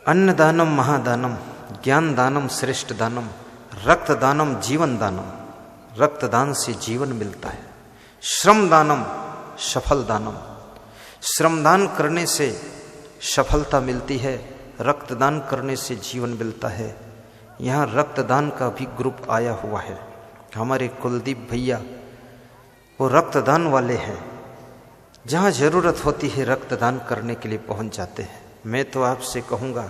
अन्नदानम महादानम, ज्ञान दानम श्रेष्ठ दानम, रक्तदानम जीवन दानम। रक्तदान से जीवन मिलता है। श्रम दानम सफल दानम, श्रमदान करने से सफलता मिलती है, रक्तदान करने से जीवन मिलता है। यहाँ रक्तदान का भी ग्रुप आया हुआ है। हमारे कुलदीप भैया वो रक्तदान वाले हैं, जहाँ ज़रूरत होती है रक्तदान करने के लिए पहुँच जाते हैं। मैं तो आपसे कहूँगा,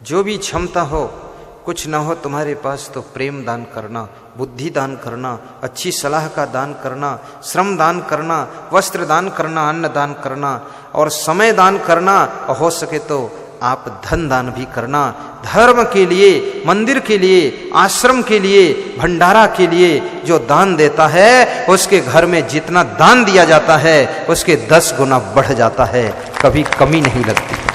जो भी क्षमता हो, कुछ ना हो तुम्हारे पास तो प्रेम दान करना, बुद्धि दान करना, अच्छी सलाह का दान करना, श्रम दान करना, वस्त्र दान करना, अन्न दान करना और समय दान करना, और हो सके तो आप धन दान भी करना। धर्म के लिए, मंदिर के लिए, आश्रम के लिए, भंडारा के लिए जो दान देता है, उसके घर में जितना दान दिया जाता है उसके 10 गुना बढ़ जाता है, कभी कमी नहीं लगती।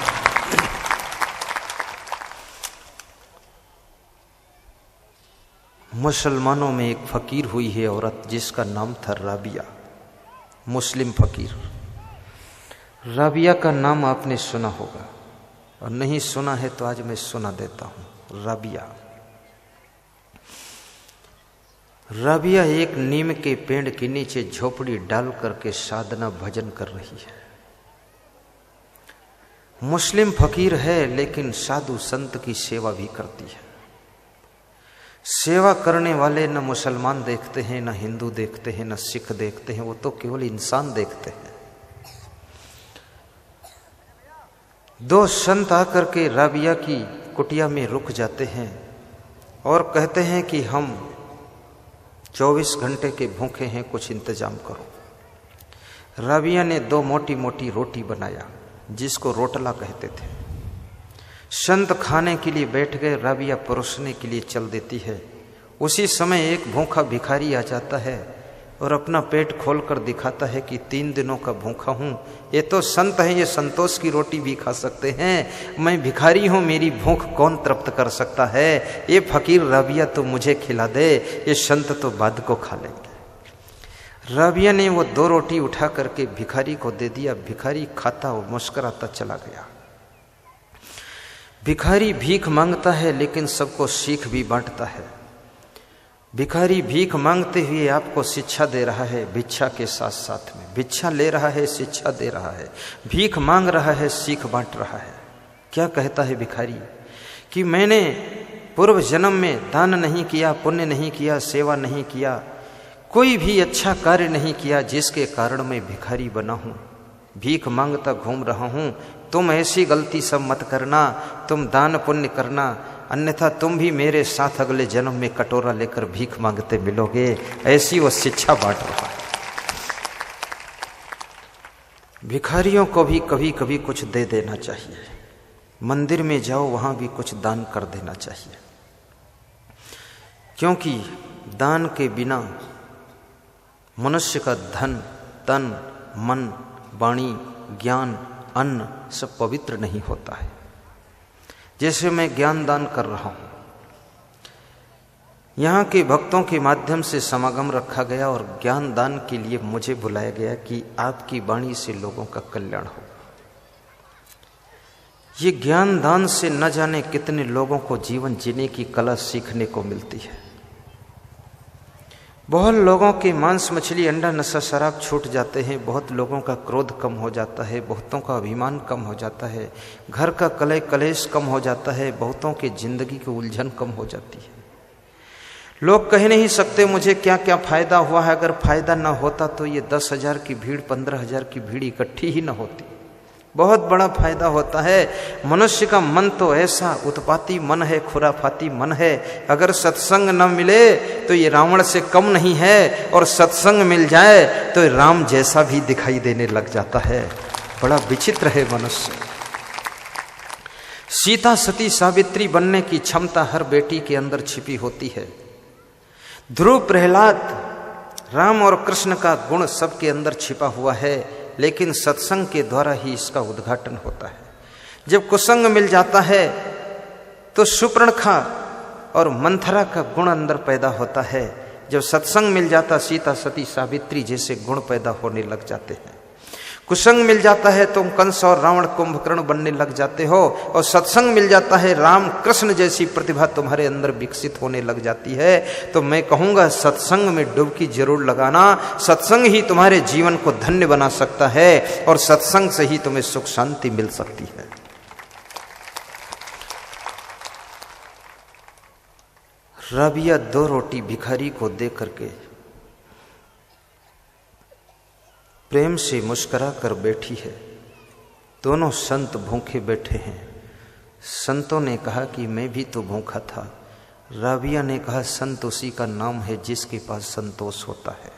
मुसलमानों में एक फकीर हुई है औरत, जिसका नाम था राबिया, मुस्लिम फकीर। राबिया का नाम आपने सुना होगा, और नहीं सुना है तो आज मैं सुना देता हूं। राबिया एक नीम के पेड़ के नीचे झोपड़ी डाल करके साधना भजन कर रही है। मुस्लिम फकीर है, लेकिन साधु संत की सेवा भी करती है। सेवा करने वाले न मुसलमान देखते हैं, न हिंदू देखते हैं, न सिख देखते हैं, वो तो केवल इंसान देखते हैं। 2 संत आकर के राबिया की कुटिया में रुक जाते हैं और कहते हैं कि हम 24 घंटे के भूखे हैं, कुछ इंतजाम करो। राबिया ने 2 मोटी मोटी रोटी बनाया, जिसको रोटला कहते थे। संत खाने के लिए बैठ गए, राबिया परोसने के लिए चल देती है। उसी समय एक भूखा भिखारी आ जाता है और अपना पेट खोलकर दिखाता है कि 3 दिनों का भूखा हूँ। ये तो संत हैं, ये संतोष की रोटी भी खा सकते हैं, मैं भिखारी हूँ, मेरी भूख कौन तृप्त कर सकता है। ये फकीर राबिया तो मुझे खिला दे, ये संत तो बाद को खा लेंगे। राबिया ने वो 2 रोटी उठा करके भिखारी को दे दिया। भिखारी खाता और मुस्कुराता चला गया। भिखारी भीख मांगता है, लेकिन सबको सीख भी बांटता है। भिखारी भीख मांगते हुए आपको शिक्षा दे रहा है, भिक्षा के साथ साथ में भिक्षा ले रहा है, शिक्षा दे रहा है, भीख मांग रहा है, सीख बांट रहा है। क्या कहता है भिखारी कि मैंने पूर्व जन्म में दान नहीं किया, पुण्य नहीं किया, सेवा नहीं किया, कोई भी अच्छा कार्य नहीं किया, जिसके कारण मैं भिखारी बना हूँ, भीख मांगता घूम रहा हूँ। तुम ऐसी गलती सब मत करना, तुम दान पुण्य करना, अन्यथा तुम भी मेरे साथ अगले जन्म में कटोरा लेकर भीख मांगते मिलोगे। ऐसी वो शिक्षा बांट रहा है। भिखारियों को भी कभी कभी कुछ दे देना चाहिए। मंदिर में जाओ, वहां भी कुछ दान कर देना चाहिए, क्योंकि दान के बिना मनुष्य का धन, तन, मन, वाणी, ज्ञान, अन्न सब पवित्र नहीं होता है। जैसे मैं ज्ञान दान कर रहा हूँ, यहाँ के भक्तों के माध्यम से समागम रखा गया और ज्ञान दान के लिए मुझे बुलाया गया कि आपकी वाणी से लोगों का कल्याण हो। ये ज्ञान दान से न जाने कितने लोगों को जीवन जीने की कला सीखने को मिलती है। बहुत लोगों के मांस मछली अंडा नशा शराब छूट जाते हैं, बहुत लोगों का क्रोध कम हो जाता है, बहुतों का अभिमान कम हो जाता है, घर का कलह कलेश कम हो जाता है, बहुतों की जिंदगी की उलझन कम हो जाती है। लोग कह नहीं सकते मुझे क्या क्या फायदा हुआ है। अगर फायदा ना होता तो ये 10,000 की भीड़, 15,000 की भीड़ इकट्ठी ही ना होती। बहुत बड़ा फायदा होता है। मनुष्य का मन तो ऐसा उत्पाती मन है, खुराफाती मन है। अगर सत्संग न मिले तो ये रावण से कम नहीं है, और सत्संग मिल जाए तो राम जैसा भी दिखाई देने लग जाता है। बड़ा विचित्र है मनुष्य। सीता सती सावित्री बनने की क्षमता हर बेटी के अंदर छिपी होती है। ध्रुव प्रहलाद, राम और कृष्ण का गुण सबके अंदर छिपा हुआ है, लेकिन सत्संग के द्वारा ही इसका उद्घाटन होता है। जब कुसंग मिल जाता है तो सुपर्णखा और मंथरा का गुण अंदर पैदा होता है। जब सत्संग मिल जाता, सीता सती सावित्री जैसे गुण पैदा होने लग जाते हैं। कुसंग मिल जाता है तुम कंस और रावण कुंभकर्ण बनने लग जाते हो, और सत्संग मिल जाता है राम कृष्ण जैसी प्रतिभा तुम्हारे अंदर विकसित होने लग जाती है। तो मैं कहूंगा सत्संग में डुबकी जरूर लगाना। सत्संग ही तुम्हारे जीवन को धन्य बना सकता है और सत्संग से ही तुम्हें सुख शांति मिल सकती है। राबिया 2 रोटी भिखारी को दे करके प्रेम से मुस्कुरा कर बैठी है। दोनों संत भूखे बैठे हैं। संतों ने कहा कि मैं भी तो भूखा था। राबिया ने कहा संत उसी का नाम है जिसके पास संतोष होता है,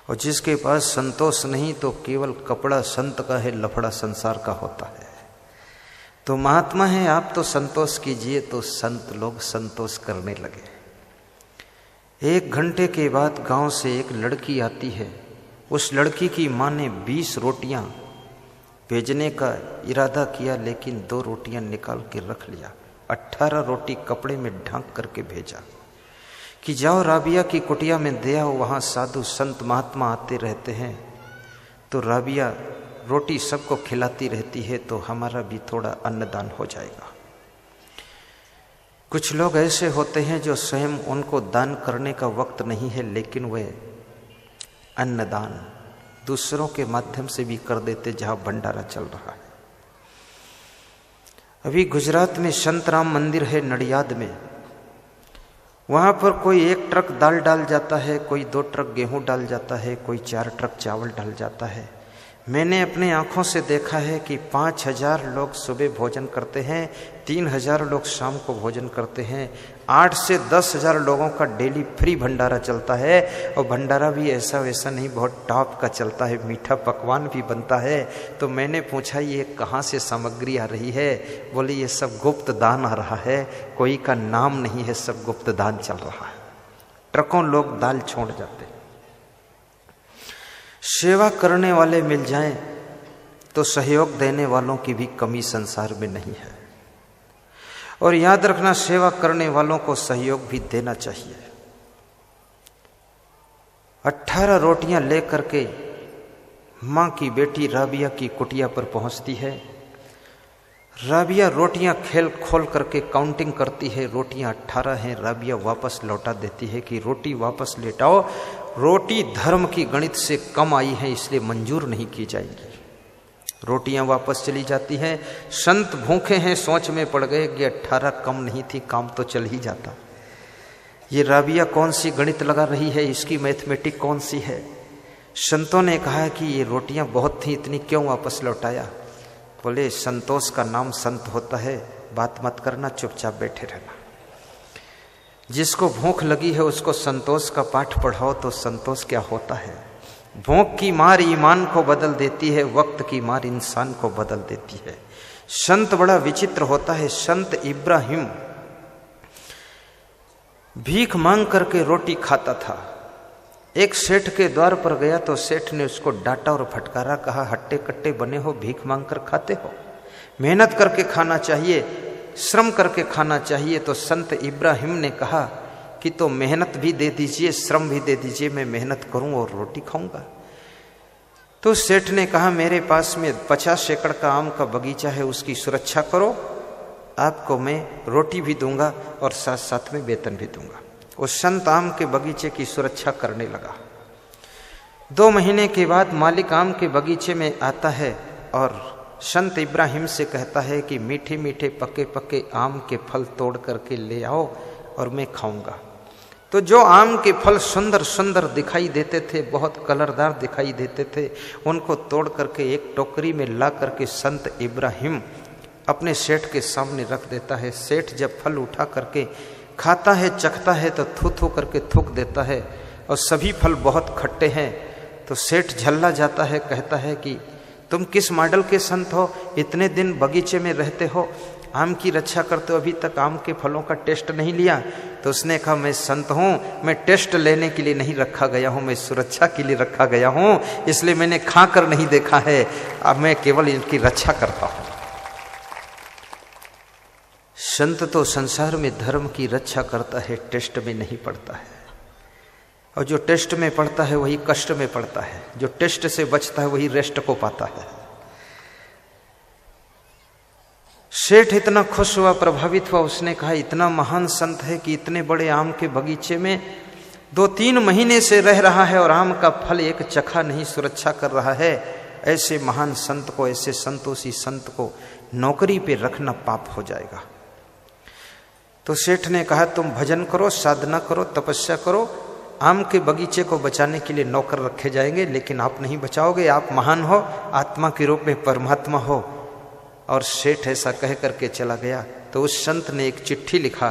और जिसके पास संतोष नहीं तो केवल कपड़ा संत का है, लफड़ा संसार का होता है। तो महात्मा है आप तो संतोष कीजिए। तो संत लोग संतोष करने लगे। 1 घंटे के बाद गांव से एक लड़की आती है। उस लड़की की माँ ने 20 रोटियां भेजने का इरादा किया, लेकिन 2 रोटियां निकाल के रख लिया। 18 रोटी कपड़े में ढांक करके भेजा कि जाओ राबिया की कुटिया में दे आओ, वहां साधु संत महात्मा आते रहते हैं। तो राबिया रोटी सबको खिलाती रहती है, तो हमारा भी थोड़ा अन्नदान हो जाएगा। कुछ लोग ऐसे होते हैं जो स्वयं उनको दान करने का वक्त नहीं है, लेकिन वे अन्नदान दूसरों के माध्यम से भी कर देते जहां भंडारा चल रहा है। अभी गुजरात में संत राम मंदिर है नडियाद में। वहां पर कोई 1 ट्रक दाल डाल जाता है, कोई 2 ट्रक गेहूं डाल जाता है, कोई 4 ट्रक चावल डाल जाता है। मैंने अपने आंखों से देखा है कि 5000 लोग सुबह भोजन करते हैं, 3000 लोग शाम को भोजन करते हैं। 8 से 10,000 लोगों का डेली फ्री भंडारा चलता है, और भंडारा भी ऐसा वैसा नहीं, बहुत टॉप का चलता है, मीठा पकवान भी बनता है। तो मैंने पूछा ये कहाँ से सामग्री आ रही है? बोले ये सब गुप्त दान आ रहा है, कोई का नाम नहीं है, सब गुप्त दान चल रहा है। ट्रकों लोग दाल छोड़ जाते। सेवा करने वाले मिल जाएं तो सहयोग देने वालों की भी कमी संसार में नहीं है। और याद रखना सेवा करने वालों को सहयोग भी देना चाहिए। 18 रोटियां लेकर के मां की बेटी राबिया की कुटिया पर पहुंचती है। राबिया रोटियां खेल खोल करके काउंटिंग करती है, रोटियां 18 हैं। राबिया वापस लौटा देती है कि रोटी वापस लेटाओ, रोटी धर्म की गणित से कम आई है इसलिए मंजूर नहीं की जाएगी। रोटियां वापस चली जाती हैं। संत भूखे हैं, सोच में पड़ गए कि 18 कम नहीं थी, काम तो चल ही जाता। ये राबिया कौन सी गणित लगा रही है, इसकी मैथमेटिक कौन सी है? संतों ने कहा कि ये रोटियां बहुत थी, इतनी क्यों वापस लौटाया? बोले संतोष का नाम संत होता है, बात मत करना, चुपचाप बैठे रहना। जिसको भूख लगी है उसको संतोष का पाठ पढ़ाओ तो संतोष क्या होता है। भूख की मार ईमान को बदल देती है, वक्त की मार इंसान को बदल देती है। संत बड़ा विचित्र होता है। संत इब्राहिम भीख मांग करके रोटी खाता था। एक सेठ के द्वार पर गया तो सेठ ने उसको डांटा और फटकारा, कहा हट्टे कट्टे बने हो, भीख मांग कर खाते हो, मेहनत करके खाना चाहिए, श्रम करके खाना चाहिए। तो संत इब्राहिम ने कहा कि तो मेहनत भी दे दीजिए, श्रम भी दे दीजिए, मैं मेहनत करूं और रोटी खाऊंगा। तो सेठ ने कहा मेरे पास में 50 एकड़ का आम का बगीचा है, उसकी सुरक्षा करो, आपको मैं रोटी भी दूंगा और साथ साथ में वेतन भी दूंगा। उस संत आम के बगीचे की सुरक्षा करने लगा। 2 महीने के बाद मालिक आम के बगीचे में आता है और संत इब्राहिम से कहता है कि मीठे मीठे पके पके आम के फल तोड़ करके ले आओ और मैं खाऊंगा। तो जो आम के फल सुंदर सुंदर दिखाई देते थे, बहुत कलरदार दिखाई देते थे, उनको तोड़ करके एक टोकरी में ला करके संत इब्राहिम अपने सेठ के सामने रख देता है। सेठ जब फल उठा करके खाता है, चखता है तो थू थू करके थूक देता है, और सभी फल बहुत खट्टे हैं। तो सेठ झल्ला जाता है, कहता है कि तुम किस मॉडल के संत हो, इतने दिन बगीचे में रहते हो, आम की रक्षा करते हो, अभी तक आम के फलों का टेस्ट नहीं लिया। तो उसने कहा मैं संत हूँ, मैं टेस्ट लेने के लिए नहीं रखा गया हूँ, मैं सुरक्षा के लिए रखा गया हूँ, इसलिए मैंने खा कर नहीं देखा है, अब मैं केवल इनकी रक्षा करता हूँ। संत तो संसार में धर्म की रक्षा करता है, टेस्ट में नहीं पड़ता है। और जो टेस्ट में पढ़ता है वही कष्ट में पड़ता है, जो टेस्ट से बचता है वही रेस्ट को पाता है। सेठ इतना खुश हुआ, प्रभावित हुआ, उसने कहा इतना महान संत है कि इतने बड़े आम के बगीचे में 2-3 महीने से रह रहा है और आम का फल एक चखा नहीं सुरक्षा कर रहा है। ऐसे महान संत को, ऐसे संतोषी संत को नौकरी पे रखना पाप हो जाएगा। तो सेठ ने कहा तुम भजन करो, साधना करो, तपस्या करो, आम के बगीचे को बचाने के लिए नौकर रखे जाएंगे, लेकिन आप नहीं बचाओगे, आप महान हो, आत्मा के रूप में परमात्मा हो। और सेठ ऐसा कह करके चला गया। तो उस संत ने एक चिट्ठी लिखा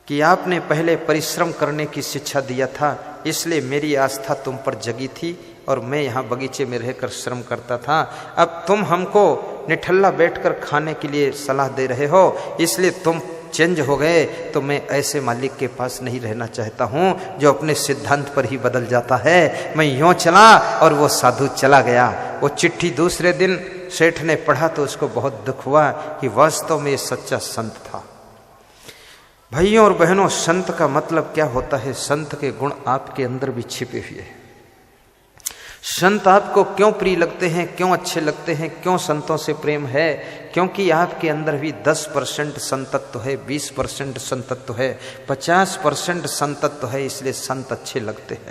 कि आपने पहले परिश्रम करने की शिक्षा दिया था, इसलिए मेरी आस्था तुम पर जगी थी और मैं यहाँ बगीचे में रहकर श्रम करता था। अब तुम हमको निठल्ला बैठकर खाने के लिए सलाह दे रहे हो, इसलिए तुम चेंज हो गए, तो मैं ऐसे मालिक के पास नहीं रहना चाहता हूँ जो अपने सिद्धांत पर ही बदल जाता है। मैं यूँ चला और वो साधु चला गया। वो चिट्ठी दूसरे दिन सेठ ने पढ़ा तो उसको बहुत दुख हुआ कि वास्तव में ये सच्चा संत था। भाइयों और बहनों, संत का मतलब क्या होता है? संत के गुण आपके अंदर भी छिपे हुए हैं। संत आपको क्यों प्रिय लगते हैं, क्यों अच्छे लगते हैं, क्यों संतों से प्रेम है? क्योंकि आपके अंदर भी 10% संतत्व है, 20% संतत्व है, 50% संतत्व है, इसलिए संत अच्छे लगते हैं।